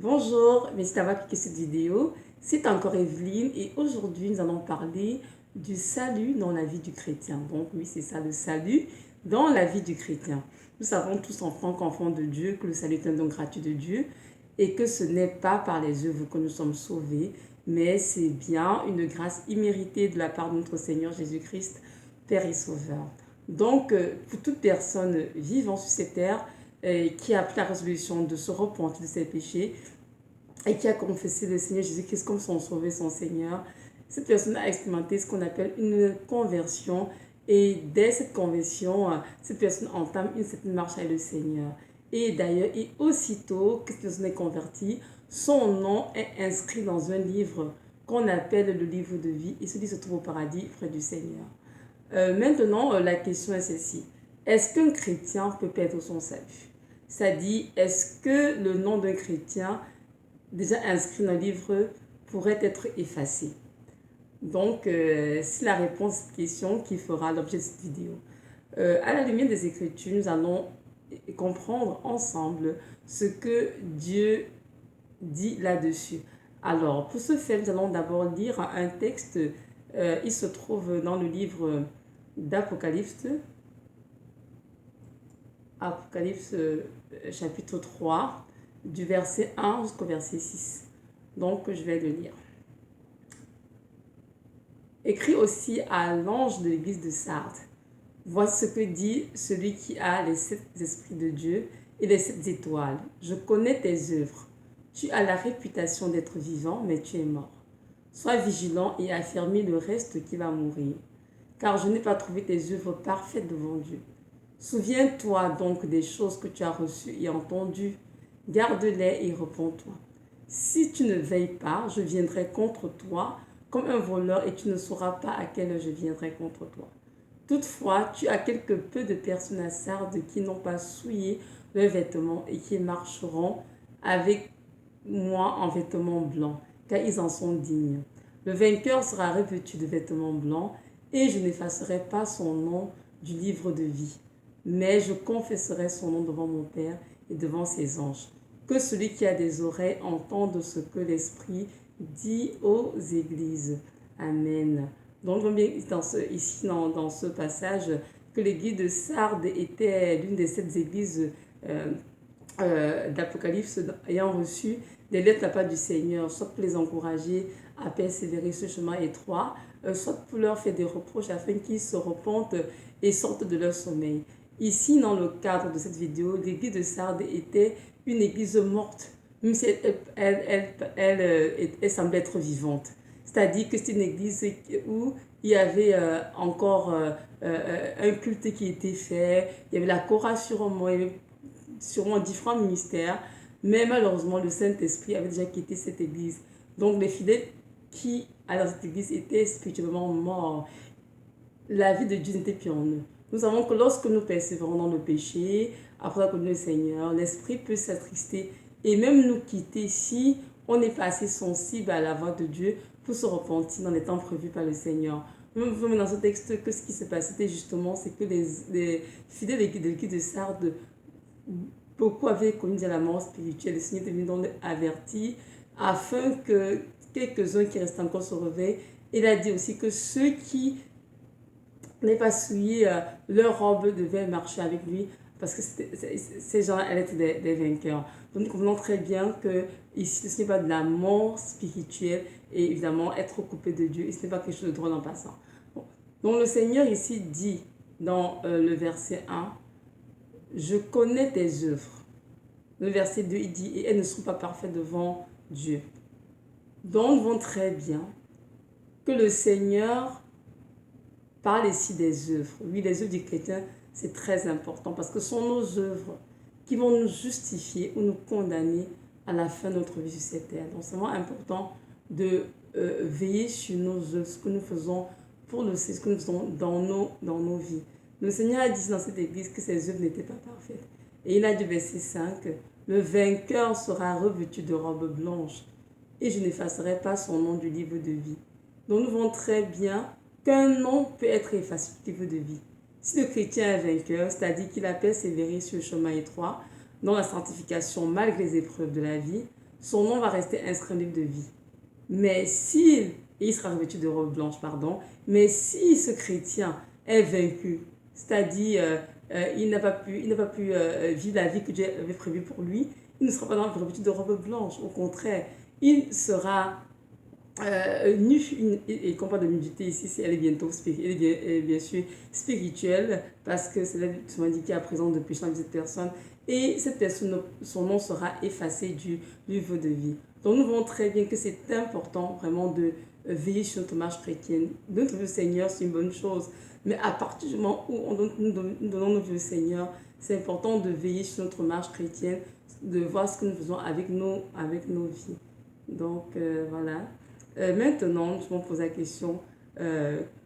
Bonjour, merci d'avoir cliqué cette vidéo. C'est encore Evelyne et aujourd'hui nous allons parler du salut dans la vie du chrétien. Donc oui, c'est ça, le salut dans la vie du chrétien. Nous savons tous en tant qu'enfants de Dieu que le salut est un don gratuit de Dieu et que ce n'est pas par les œuvres que nous sommes sauvés, mais c'est bien une grâce imméritée de la part de notre Seigneur Jésus-Christ, Père et Sauveur. Donc, pour toute personne vivant sur cette terre, qui a pris la résolution de se repentir de ses péchés et qui a confessé le Seigneur Jésus-Christ comme son sauveur, son Seigneur, cette personne a expérimenté ce qu'on appelle une conversion. Et dès cette conversion, cette personne entame une certaine marche avec le Seigneur. Et d'ailleurs, et aussitôt que cette personne est convertie, son nom est inscrit dans un livre qu'on appelle le livre de vie. Et ce livre se trouve au paradis près du Seigneur. Maintenant, la question est celle-ci. Est-ce qu'un chrétien peut perdre son salut? C'est-à-dire, est-ce que le nom d'un chrétien déjà inscrit dans le livre pourrait être effacé? Donc, c'est la réponse à cette question qui fera l'objet de cette vidéo. À la lumière des Écritures, nous allons comprendre ensemble ce que Dieu dit là-dessus. Alors, pour ce faire, nous allons d'abord lire un texte. Il se trouve dans le livre d'Apocalypse, Apocalypse chapitre 3, du verset 1 jusqu'au verset 6. Donc, je vais le lire. Écrit aussi à l'ange de l'église de Sardes. Voici ce que dit celui qui a les 7 esprits de Dieu et les 7 étoiles. Je connais tes œuvres. Tu as la réputation d'être vivant, mais tu es mort. Sois vigilant et affermis le reste qui va mourir, car je n'ai pas trouvé tes œuvres parfaites devant Dieu. Souviens-toi donc des choses que tu as reçues et entendues, garde-les et repens-toi. Si tu ne veilles pas, je viendrai contre toi comme un voleur et tu ne sauras pas à quelle heure je viendrai contre toi. Toutefois, tu as quelque peu de personnes à Sardes qui n'ont pas souillé leurs vêtements et qui marcheront avec moi en vêtements blancs, car ils en sont dignes. Le vainqueur sera revêtu de vêtements blancs et je n'effacerai pas son nom du livre de vie. Mais je confesserai son nom devant mon Père et devant ses anges. Que celui qui a des oreilles entende ce que l'Esprit dit aux églises. Amen. Donc, on voit bien ici dans ce passage que l'église de Sardes était l'une des 7 églises d'Apocalypse ayant reçu des lettres de la part du Seigneur, soit pour les encourager à persévérer ce chemin étroit, soit pour leur faire des reproches afin qu'ils se repentent et sortent de leur sommeil. Ici, dans le cadre de cette vidéo, l'église de Sardes était une église morte, même si elle semblait être vivante. C'est-à-dire que c'est une église où il y avait encore un culte qui était fait, il y avait la chorale sûrement, il y avait sûrement différents ministères, mais malheureusement, le Saint-Esprit avait déjà quitté cette église. Donc, les fidèles qui allaient dans cette église étaient spirituellement morts. La vie de Dieu n'était plus en eux. Nous savons que lorsque nous persévérons dans le péché, après avoir connu le Seigneur, l'Esprit peut s'attrister et même nous quitter si on n'est pas assez sensible à la voix de Dieu pour se repentir dans les temps prévus par le Seigneur. Nous voyons dans ce texte que ce qui s'est passé, c'était justement, c'est que les fidèles de l'église de Sardes, beaucoup avaient connu déjà la mort spirituelle. Le Seigneur est venu donc avertir afin que quelques-uns qui restent encore se réveillent. Il a dit aussi que ceux qui n'avaient pas souillé leur robe devaient marcher avec lui parce que ces gens allaient être des vainqueurs. Donc nous comprenons très bien que ici ce n'est pas de la mort spirituelle et évidemment être coupé de Dieu, et ce n'est pas quelque chose de drôle en passant. Bon. Donc le Seigneur ici dit dans le verset 1, je connais tes œuvres. Le verset 2, il dit, et elles ne sont pas parfaites devant Dieu. Donc, nous voyons très bien que le Seigneur parle ici des œuvres. Oui, les œuvres du chrétien, c'est très important parce que ce sont nos œuvres qui vont nous justifier ou nous condamner à la fin de notre vie sur cette terre. Donc, c'est vraiment important de veiller sur nos œuvres, ce que nous faisons pour le ce que nous faisons dans nos vies. Le Seigneur a dit dans cette église que ses œuvres n'étaient pas parfaites. Et il a dit, verset 5, le vainqueur sera revêtu de robe blanche et je n'effacerai pas son nom du livre de vie. Donc nous voyons très bien qu'un nom peut être effacé du livre de vie. Si le chrétien est vainqueur, c'est-à-dire qu'il a persévéré sur le chemin étroit, dans la sanctification malgré les épreuves de la vie, son nom va rester inscrit au livre de vie. Mais s'il, et il sera revêtu de robe blanche, pardon, mais si ce chrétien est vaincu, c'est-à-dire il n'a pas pu vivre la vie que Dieu avait prévue pour lui, il ne sera pas dans revêtu de robe blanche. Au contraire, il sera nu, et qu'on parle de nudité ici, elle est bientôt elle est bien sûr spirituelle, parce que c'est là qui indiqué à présent de péché dans cette personne, et cette personne, son nom sera effacé du livre de vie. Donc nous voyons très bien que c'est important vraiment de veiller sur notre marche chrétienne. Notre vie au Seigneur, c'est une bonne chose, mais à partir du moment où nous donnons notre vie au Seigneur, c'est important de veiller sur notre marche chrétienne, de voir ce que nous faisons avec nos vies. Donc voilà. Maintenant, je me pose la question,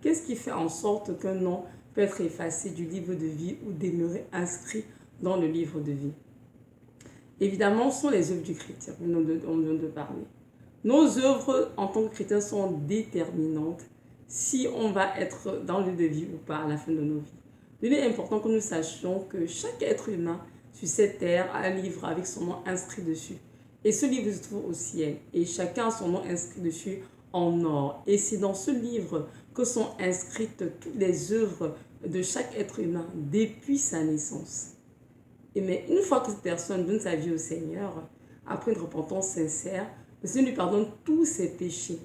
qu'est-ce qui fait en sorte qu'un nom peut être effacé du livre de vie ou demeurer inscrit dans le livre de vie? Évidemment, ce sont les œuvres du chrétien, on vient de parler. Nos œuvres en tant que chrétiens sont déterminantes si on va être dans le livre de vie ou pas à la fin de nos vies. Il est important que nous sachions que chaque être humain sur cette terre a un livre avec son nom inscrit dessus. Et ce livre se trouve au ciel. Et chacun a son nom inscrit dessus en or. Et c'est dans ce livre que sont inscrites toutes les œuvres de chaque être humain depuis sa naissance. Et mais une fois que cette personne donne sa vie au Seigneur, après une repentance sincère, le Seigneur lui pardonne tous ses péchés.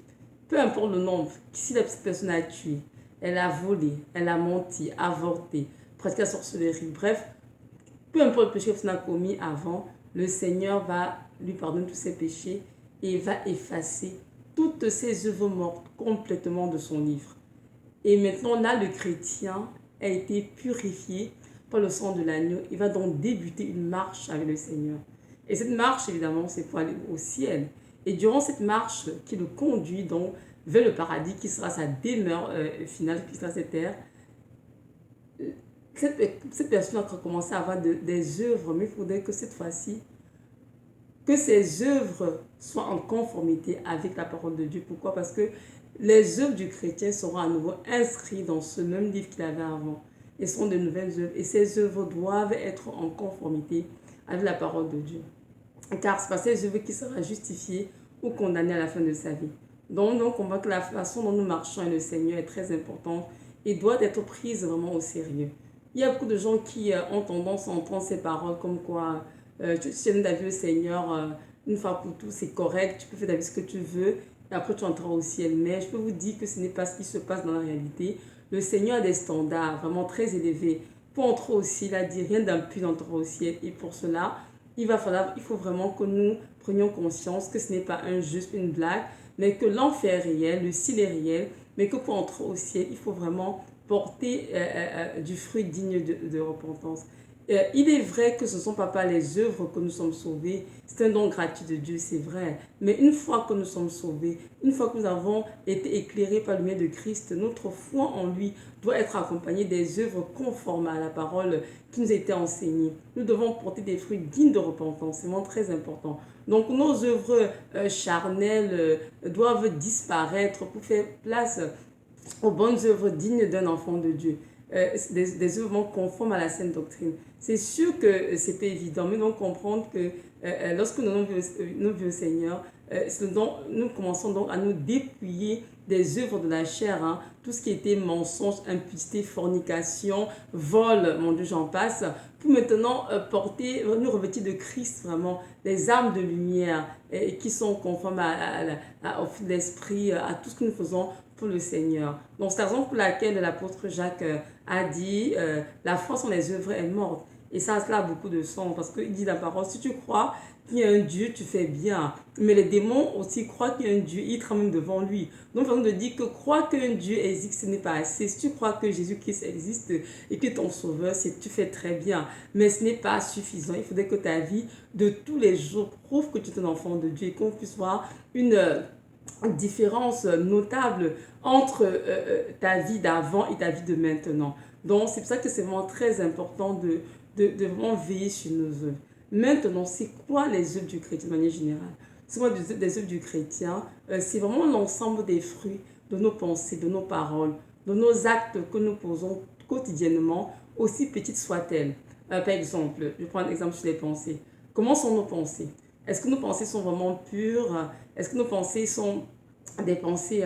Peu importe le nombre, si la personne a tué, elle a volé, elle a menti, avorté, pratiqué la sorcellerie, bref, peu importe le péché que la personne a commis avant, le Seigneur va lui pardonner tous ses péchés et va effacer toutes ses œuvres mortes complètement de son livre. Et maintenant, là, le chrétien a été purifié par le sang de l'agneau. Il va donc débuter une marche avec le Seigneur. Et cette marche, évidemment, c'est pour aller au ciel. Et durant cette marche qui le conduit donc vers le paradis, qui sera sa demeure finale, qui sera cette terre, cette personne a commencé à avoir des œuvres, mais il faudrait que cette fois-ci, que ces œuvres soient en conformité avec la parole de Dieu. Pourquoi? Parce que les œuvres du chrétien seront à nouveau inscrites dans ce même livre qu'il avait avant. Et ce sont de nouvelles œuvres. Et ces œuvres doivent être en conformité avec la parole de Dieu. Car c'est par ces œuvres qu'il sera justifié ou condamné à la fin de sa vie. Donc on voit que la façon dont nous marchons avec le Seigneur est très importante et doit être prise vraiment au sérieux. Il y a beaucoup de gens qui ont tendance à entendre ces paroles comme quoi tu donnes ta vie au Seigneur une fois pour tout, c'est correct, tu peux faire ta vie ce que tu veux et après tu entreras au ciel. Mais je peux vous dire que ce n'est pas ce qui se passe dans la réalité. Le Seigneur a des standards vraiment très élevés. Pour entrer au ciel, il a dit rien d'impur d'entrer au ciel. Et pour cela, il faut vraiment que nous prenions conscience que ce n'est pas un juste une blague, mais que l'enfer est réel, le ciel est réel, mais que pour entrer au ciel, il faut vraiment porter du fruit digne de repentance. Il est vrai que ce ne sont pas par les œuvres que nous sommes sauvés, c'est un don gratuit de Dieu, c'est vrai. Mais une fois que nous sommes sauvés, une fois que nous avons été éclairés par le lumière de Christ, notre foi en lui doit être accompagnée des œuvres conformes à la parole qui nous a été enseignée. Nous devons porter des fruits dignes de repentance, c'est vraiment très important. Donc nos œuvres charnelles doivent disparaître pour faire place aux bonnes œuvres dignes d'un enfant de Dieu. Des œuvres conformes à la saine doctrine. C'est sûr que c'est pas évident, mais nous devons comprendre que lorsque nous donnons nos vies au Seigneur, nous commençons donc à nous dépouiller des œuvres de la chair, hein, tout ce qui était mensonge, impudicité, fornication, vol, mon Dieu, j'en passe, pour maintenant nous revêtir de Christ, vraiment, les armes de lumière qui sont conformes au fil de l'esprit, à tout ce que nous faisons pour le Seigneur. Donc, c'est la raison pour laquelle l'apôtre Jacques a dit la foi sans les œuvres est morte. Et ça a beaucoup de sens parce qu'il dit la parole, si tu crois qu'il y a un Dieu, tu fais bien. Mais les démons aussi croient qu'il y a un Dieu, ils tremblent devant lui. Donc, on de dire que croire qu'un Dieu existe, ce n'est pas assez. Si tu crois que Jésus-Christ existe et que ton sauveur, tu fais très bien. Mais ce n'est pas suffisant. Il faudrait que ta vie de tous les jours prouve que tu es un enfant de Dieu et qu'on puisse voir une différence notable entre ta vie d'avant et ta vie de maintenant. Donc, c'est pour ça que c'est vraiment très important de vraiment veiller sur nos œuvres. Maintenant, c'est quoi les œuvres du chrétien de manière générale? C'est quoi des œuvres du chrétien? C'est vraiment l'ensemble des fruits de nos pensées, de nos paroles, de nos actes que nous posons quotidiennement, aussi petites soient-elles. Par exemple, je prends un exemple sur les pensées. Comment sont nos pensées? Est-ce que nos pensées sont vraiment pures? Est-ce que nos pensées sont des pensées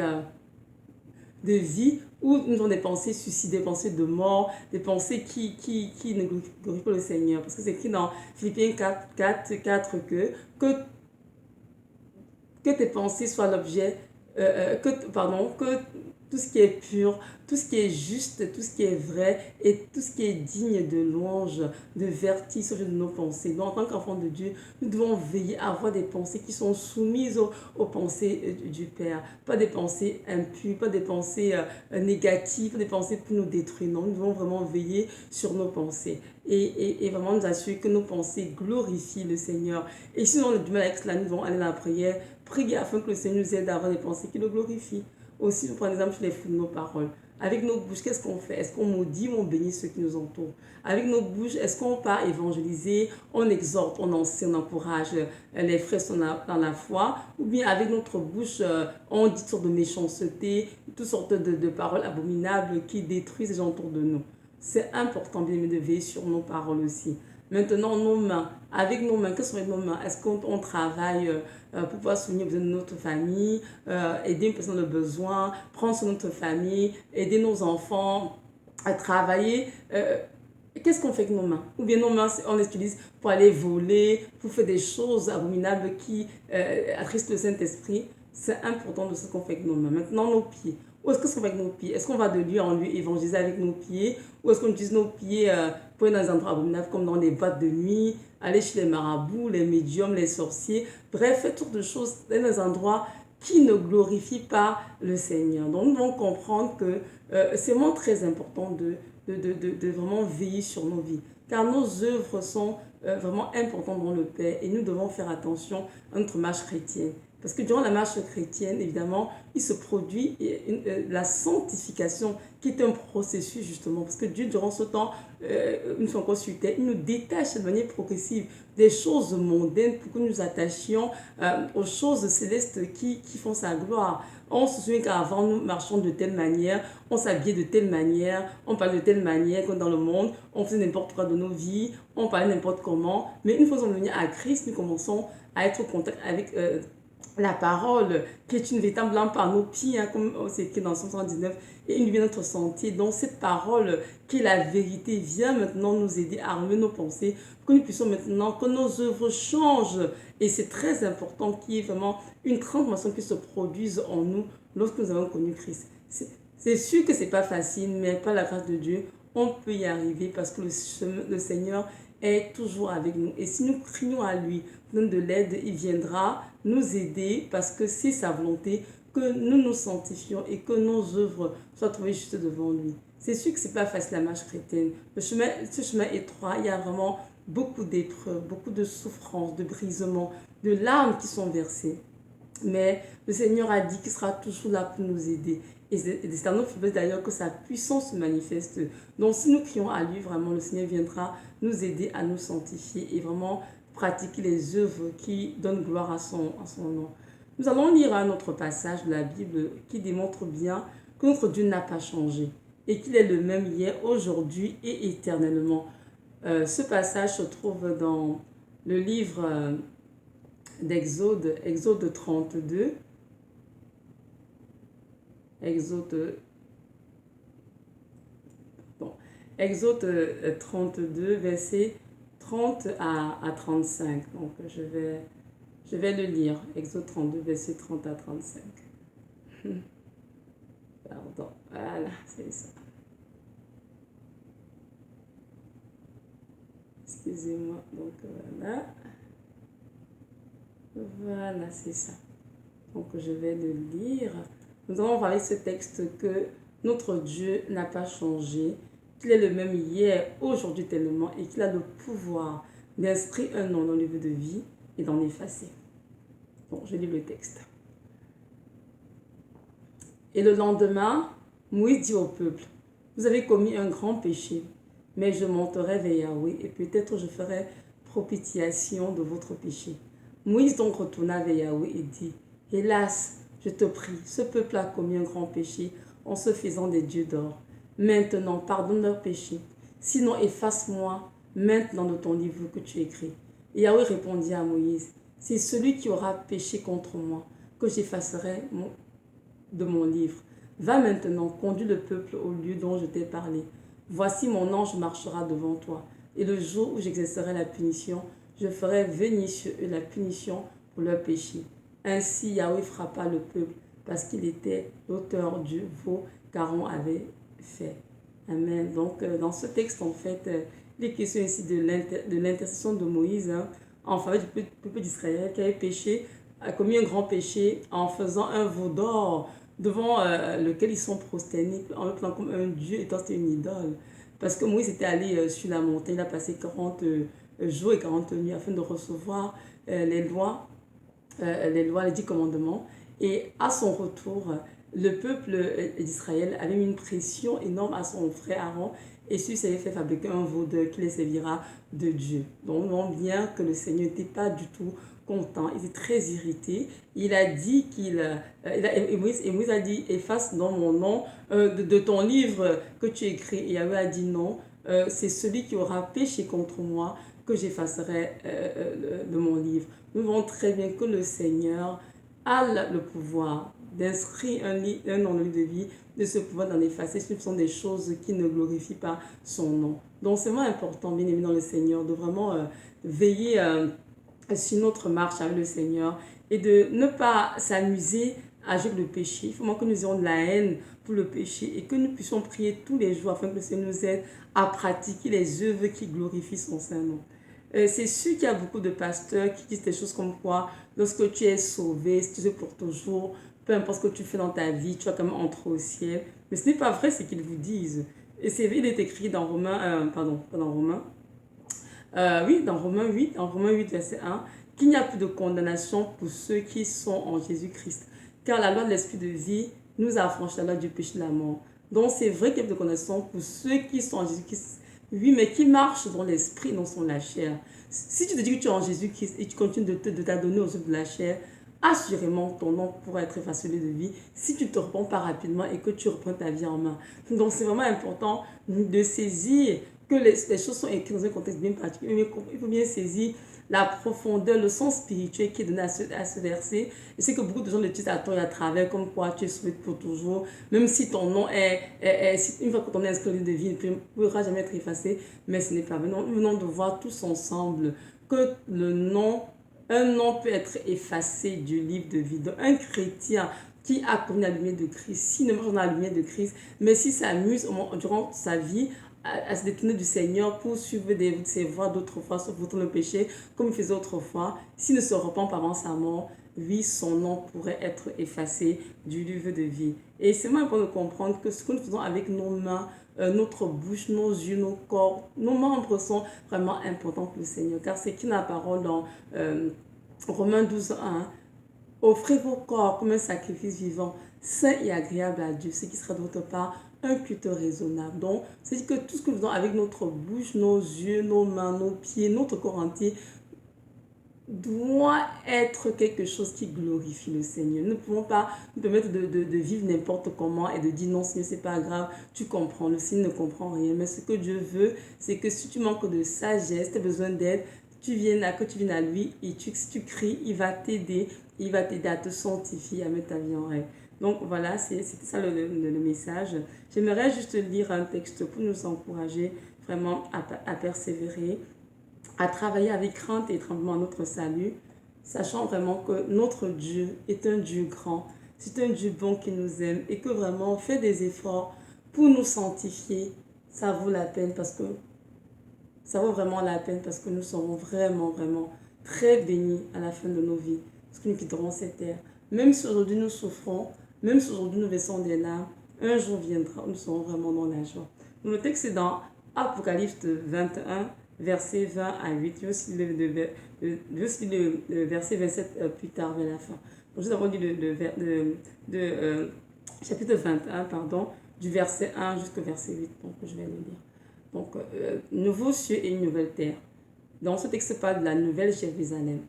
de vie ou nous avons des pensées suicides, des pensées de mort, des pensées qui ne glorifient pas le Seigneur? Parce que c'est écrit dans Philippiens 4 que tes pensées soient l'objet, que tout ce qui est pur, tout ce qui est juste, tout ce qui est vrai et tout ce qui est digne de louange, de vertu sur de nos pensées. Donc, en tant qu'enfant de Dieu, nous devons veiller à avoir des pensées qui sont soumises aux pensées du Père. Pas des pensées impures, pas des pensées négatives, pas des pensées pour nous détruire. Non, nous devons vraiment veiller sur nos pensées et vraiment nous assurer que nos pensées glorifient le Seigneur. Et si on a du mal avec cela, nous devons aller à la prière, prier afin que le Seigneur nous aide à avoir des pensées qui le glorifient. Aussi, nous prenons exemple sur les fruits de nos paroles. Avec nos bouches, qu'est-ce qu'on fait? Est-ce qu'on maudit ou on bénit ceux qui nous entourent? Avec nos bouches, est-ce qu'on part évangéliser, on exhorte, on enseigne, on encourage les frères dans la foi? Ou bien avec notre bouche, on dit toutes sortes de méchanceté, toutes sortes de paroles abominables qui détruisent les gens autour de nous? C'est important, bien aimé, de veiller sur nos paroles aussi. Maintenant, nos mains. Avec nos mains, quelles sont nos mains? Est-ce qu'on travaille pour pouvoir soutenir les besoins de notre famille, aider une personne de besoin, prendre soin de notre famille, aider nos enfants à travailler? Qu'est-ce qu'on fait avec nos mains? Ou bien nos mains, on les utilise pour aller voler, pour faire des choses abominables qui attristent le Saint-Esprit. C'est important de ce qu'on fait avec nos mains. Maintenant, nos pieds. Où est-ce qu'on fait avec nos pieds? Est-ce qu'on va de lieu en lieu évangéliser avec nos pieds? Ou est-ce qu'on utilise nos pieds pour aller dans des endroits abominables comme dans les boîtes de nuit, aller chez les marabouts, les médiums, les sorciers? Bref, faire toutes de choses dans des endroits qui ne glorifient pas le Seigneur. Donc, nous devons comprendre que c'est vraiment très important de vraiment veiller sur nos vies. Car nos œuvres sont vraiment importantes dans le Père et nous devons faire attention à notre marche chrétienne. Parce que durant la marche chrétienne, évidemment, il se produit la sanctification qui est un processus justement. Parce que Dieu, durant ce temps, une fois encore sur terre, il nous détache de manière progressive des choses mondaines pour que nous attachions aux choses célestes qui font sa gloire. On se souvient qu'avant, nous marchions de telle manière, on s'habillait de telle manière, on parlait de telle manière comme dans le monde, on faisait n'importe quoi de nos vies, on parlait n'importe comment. Mais une fois qu'on est venu à Christ, nous commençons à être en contact avec la parole, qui est une véritable lampe à nos pieds, hein, comme c'est écrit dans 119, et une lumière notre sentier. Donc cette parole, qui est la vérité, vient maintenant nous aider à relever nos pensées, que nous puissions maintenant, que nos œuvres changent. Et c'est très important qu'il y ait vraiment une transformation qui se produise en nous lorsque nous avons connu Christ. C'est sûr que c'est pas facile, mais par la grâce de Dieu, on peut y arriver parce que le Seigneur est toujours avec nous. Et si nous crions à lui, donne de l'aide, il viendra nous aider parce que c'est sa volonté que nous nous sanctifions et que nos œuvres soient trouvées juste devant lui. C'est sûr que c'est pas facile la marche chrétienne. Ce chemin étroit, il y a vraiment beaucoup d'épreuves, beaucoup de souffrances, de brisements, de larmes qui sont versées. Mais le Seigneur a dit qu'il sera toujours là pour nous aider. Et c'est à notre faiblesse d'ailleurs que sa puissance se manifeste. Donc si nous crions à lui, vraiment, le Seigneur viendra nous aider à nous sanctifier et vraiment pratiquer les œuvres qui donnent gloire à son nom. Nous allons lire un autre passage de la Bible qui démontre bien que notre Dieu n'a pas changé et qu'il est le même hier, aujourd'hui et éternellement. Ce passage se trouve dans le livre d'Exode, Exode 32, Exode 32, versets 30 à 35. Donc, je vais le lire. Exode 32, versets 30 à 35. Pardon. Voilà, c'est ça. Excusez-moi. Donc, voilà. Voilà, c'est ça. Donc, je vais le lire. Nous allons voir avec ce texte que notre Dieu n'a pas changé, qu'il est le même hier, aujourd'hui tellement, et qu'il a le pouvoir d'inscrire un nom dans le livre de vie et d'en effacer. Bon, je lis le texte. Et le lendemain, Moïse dit au peuple, vous avez commis un grand péché, mais je monterai vers Yahweh et peut-être je ferai propitiation de votre péché. Moïse donc retourna vers Yahweh et dit, hélas, je te prie, ce peuple a commis un grand péché en se faisant des dieux d'or. Maintenant, pardonne leurs péchés. Sinon, efface-moi maintenant de ton livre que tu écris. Et Yahweh répondit à Moïse, c'est celui qui aura péché contre moi que j'effacerai de mon livre. Va maintenant, conduis le peuple au lieu dont je t'ai parlé. Voici mon ange marchera devant toi. Et le jour où j'exercerai la punition, je ferai venir sur eux la punition pour leur péché. Ainsi Yahweh frappa le peuple parce qu'il était l'auteur du veau qu'Aaron avait fait. Amen. Donc dans ce texte, en fait, il est question ici de l'intercession de Moïse en faveur du peuple d'Israël qui avait péché, a commis un grand péché en faisant un veau d'or devant lequel ils sont prosternés en le prenant comme un dieu étant c'était une idole. Parce que Moïse était allé sur la montagne, il a passé 40 jours et 40 nuits afin de recevoir les lois, les 10 commandements. Et à son retour, le peuple d'Israël avait mis une pression énorme à son frère Aaron et celui s'est fait fabriquer un veau qui les servira de Dieu. Donc on voit bien que le Seigneur n'était pas du tout content, il était très irrité. Il a dit Moïse a dit efface dans mon nom de ton livre que tu écris. Et Yahweh a dit non, c'est celui qui aura péché contre moi que j'effacerai de mon livre. Nous voyons très bien que le Seigneur a le pouvoir d'inscrire un nom dans le livre de vie, de ce pouvoir d'en effacer. Ce sont des choses qui ne glorifient pas son nom. Donc c'est vraiment important, bien aimé dans le Seigneur, de vraiment veiller sur notre marche avec le Seigneur et de ne pas s'amuser à jouer le péché. Il faut que nous ayons de la haine pour le péché et que nous puissions prier tous les jours afin que le Seigneur nous aide à pratiquer les œuvres qui glorifient son Saint-Nom. C'est sûr qu'il y a beaucoup de pasteurs qui disent des choses comme quoi, lorsque tu es sauvé, si tu es pour toujours, peu importe ce que tu fais dans ta vie, tu vas quand même entrer au ciel. Mais ce n'est pas vrai ce qu'ils vous disent. Et c'est vrai, il est écrit dans Romains, dans Romains 8, verset 1, qu'il n'y a plus de condamnation pour ceux qui sont en Jésus-Christ. Car la loi de l'esprit de vie nous a affranchis la loi du péché de la mort. Donc c'est vrai qu'il y a plus de condamnation pour ceux qui sont en Jésus-Christ. Oui, mais qui marchent dans l'esprit, non sur la chair. Si tu te dis que tu es en Jésus-Christ et tu continues de t'adonner aux œuvres de la chair, assurément ton nom pourra être effacé de vie si tu ne te repens pas rapidement et que tu reprends ta vie en main. Donc c'est vraiment important de saisir que les choses sont écrites dans un contexte bien particulier, mais il faut bien saisir la profondeur, le sens spirituel qui est donné à ce verset. Et c'est que beaucoup de gens le disent à tort et à travers, comme quoi tu es sauvé pour toujours, même si ton nom une fois que ton nom est inscrit au livre de vie, il ne pourra jamais être effacé, mais ce n'est pas vrai. Nous venons de voir tous ensemble que un nom peut être effacé du livre de vie. Donc un chrétien qui a connu la lumière de Christ, s'il ne marche dans la lumière de Christ, mais s'il s'amuse durant sa vie à se détourner du Seigneur pour suivre ses voies d'autrefois, sauf pour le péché, comme il faisait autrefois, s'il ne se repent pas avant sa mort, oui, son nom pourrait être effacé du livre de vie. Et c'est vraiment important de comprendre que ce que nous faisons avec nos mains, notre bouche, nos yeux, nos corps, nos membres sont vraiment importants pour le Seigneur. Car c'est qui la parole dans Romains 12, 1. Offrez vos corps comme un sacrifice vivant, saint et agréable à Dieu, ce qui sera d'autre part un culte raisonnable. Donc, c'est que tout ce que nous faisons avec notre bouche, nos yeux, nos mains, nos pieds, notre corps entier, doit être quelque chose qui glorifie le Seigneur. Nous ne pouvons pas nous permettre de vivre n'importe comment et de dire non, Seigneur, c'est pas grave, tu comprends. Le Seigneur ne comprend rien. Mais ce que Dieu veut, c'est que si tu manques de sagesse, tu as besoin d'aide, que tu viennes à lui et si tu cries, il va t'aider à te sanctifier, à mettre ta vie en règle. Donc voilà, c'était ça le message. J'aimerais juste lire un texte pour nous encourager vraiment à persévérer, à travailler avec crainte et tremblement à notre salut, sachant vraiment que notre Dieu est un Dieu grand, c'est un Dieu bon qui nous aime et que vraiment on fait des efforts pour nous sanctifier. Ça vaut la peine parce que ça vaut vraiment la peine parce que nous serons vraiment, vraiment très bénis à la fin de nos vies, parce que nous quitterons cette terre. Même si aujourd'hui nous souffrons, même si aujourd'hui nous versons des larmes, un jour viendra où nous serons vraiment dans la joie. Le texte est dans Apocalypse 21, verset 20 à 8. Je vais aussi le verset 27 plus tard vers la fin. Donc, nous avons dit chapitre 21, pardon, du verset 1 jusqu'au verset 8. Donc, je vais le lire. Donc, nouveau cieux et une nouvelle terre. Dans ce texte parle de la nouvelle Jérusalem.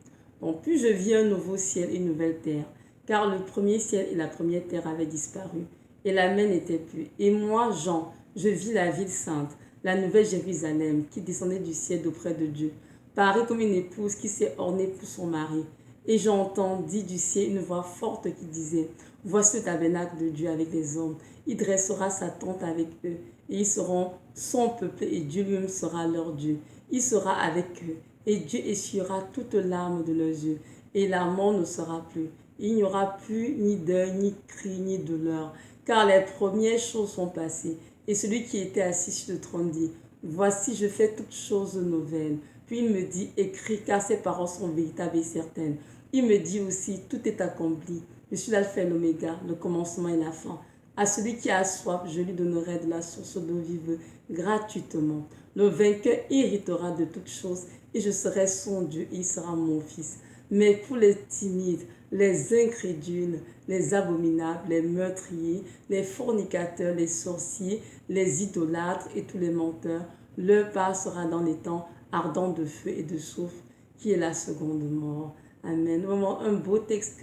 Donc, puis je vis un nouveau ciel et une nouvelle terre, car le premier ciel et la première terre avaient disparu, et la mer n'était plus. Et moi, Jean, je vis la ville sainte, la nouvelle Jérusalem, qui descendait du ciel d'auprès de Dieu, parée comme une épouse qui s'est ornée pour son mari. Et j'entendis du ciel une voix forte qui disait, voici le tabernacle de Dieu avec les hommes. Il dressera sa tente avec eux, et ils seront son peuple, et Dieu lui-même sera leur Dieu. Il sera avec eux, et Dieu essuiera toutes larmes de leurs yeux, et la mort ne sera plus. Il n'y aura plus ni deuil, ni cri, ni douleur, car les premières choses sont passées. Et celui qui était assis sur le trône dit, voici, je fais toutes choses nouvelles. Puis il me dit, écris, car ces paroles sont véritables et certaines. Il me dit aussi, tout est accompli. Je suis l'alpha et l'oméga, le commencement et la fin. À celui qui a soif, je lui donnerai de la source d'eau vive gratuitement. Le vainqueur héritera de toutes choses, et je serai son Dieu, et il sera mon fils. Mais pour les timides, les incrédules, les abominables, les meurtriers, les fornicateurs, les sorciers, les idolâtres et tous les menteurs, leur part sera dans les temps ardents de feu et de soufre, qui est la seconde mort. Amen. Vraiment un beau texte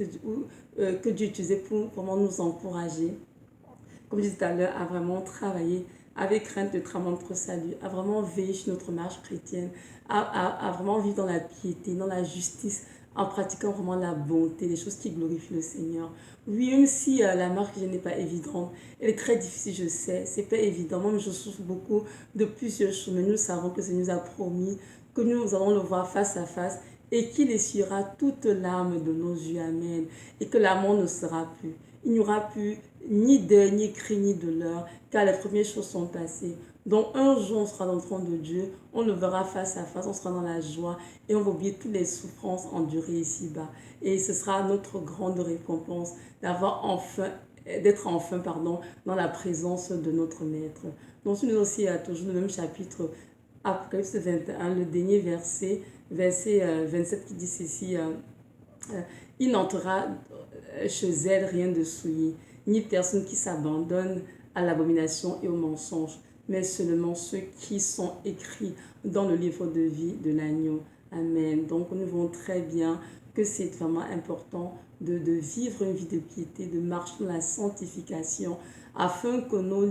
que Dieu utilisait pour vraiment nous encourager, comme je disais tout à l'heure, à vraiment travailler avec crainte de tremblement de salut, à vraiment veiller sur notre marche chrétienne, à vraiment vivre dans la piété, dans la justice, en pratiquant vraiment la bonté, les choses qui glorifient le Seigneur. Oui, même si la marche n'est pas évidente, elle est très difficile, je sais, c'est pas évident. Moi, je souffre beaucoup de plusieurs choses, mais nous savons que le Seigneur nous a promis que nous allons le voir face à face et qu'il essuiera toute larme de nos yeux. Amen. Et que l'amour ne sera plus. Il n'y aura plus ni deuil, ni cri, ni douleur, car les premières choses sont passées. Donc un jour, on sera dans le trône de Dieu, on le verra face à face, on sera dans la joie et on va oublier toutes les souffrances endurées ici-bas. Et ce sera notre grande récompense d'être enfin dans la présence de notre Maître. Donc nous aussi, à toujours le même chapitre, Apocalypse 21, le dernier verset 27 qui dit ceci, il n'entrera chez elle rien de souillé, ni personne qui s'abandonne à l'abomination et au mensonge, mais seulement ceux qui sont écrits dans le livre de vie de l'agneau. Amen. Donc nous voyons très bien que c'est vraiment important de vivre une vie de piété, de marcher dans la sanctification, afin que nos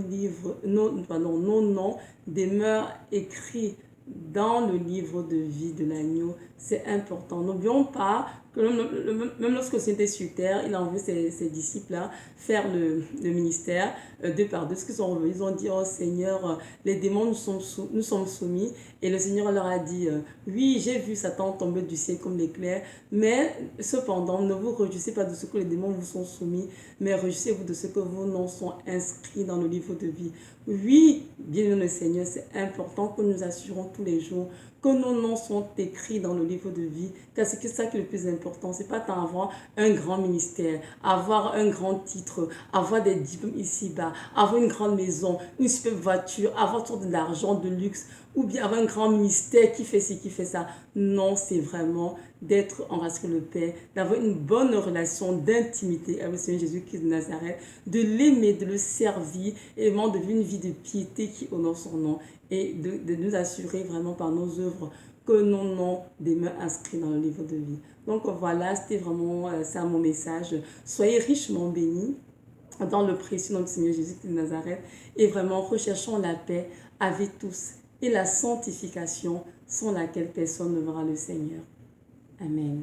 noms demeurent écrits dans le livre de vie de l'agneau. C'est important. N'oublions pas que même lorsque c'était sur terre, il a envoyé ses disciples faire le ministère deux par deux. Ce qu'ils sont revenus, ils ont dit, oh Seigneur, les démons nous sommes soumis. Et le Seigneur leur a dit, oui, j'ai vu Satan tomber du ciel comme l'éclair, mais cependant, ne vous réjouissez pas de ce que les démons vous sont soumis, mais réjouissez-vous de ce que vos noms sont inscrits dans le livre de vie. Oui, bien aimé le Seigneur, c'est important que nous assurons tous les jours que nos noms sont écrits dans le livre de vie, car c'est ça qui est le plus important. C'est pas tant avoir un grand ministère, avoir un grand titre, avoir des diplômes ici-bas, avoir une grande maison, une super voiture, avoir tout de l'argent, de luxe, ou bien avoir un grand ministère qui fait ci, qui fait ça. Non, c'est vraiment d'être en relation avec le Père, d'avoir une bonne relation d'intimité avec le Seigneur Jésus-Christ de Nazareth, de l'aimer, de le servir, et vraiment de vivre une vie de piété qui honore son nom, et de nous assurer vraiment par nos œuvres que nos noms demeurent inscrits dans le livre de vie. Donc voilà, c'était vraiment ça mon message. Soyez richement bénis dans le précieux nom du Seigneur Jésus de Nazareth, et vraiment recherchons la paix avec tous et la sanctification sans laquelle personne ne verra le Seigneur. Amen.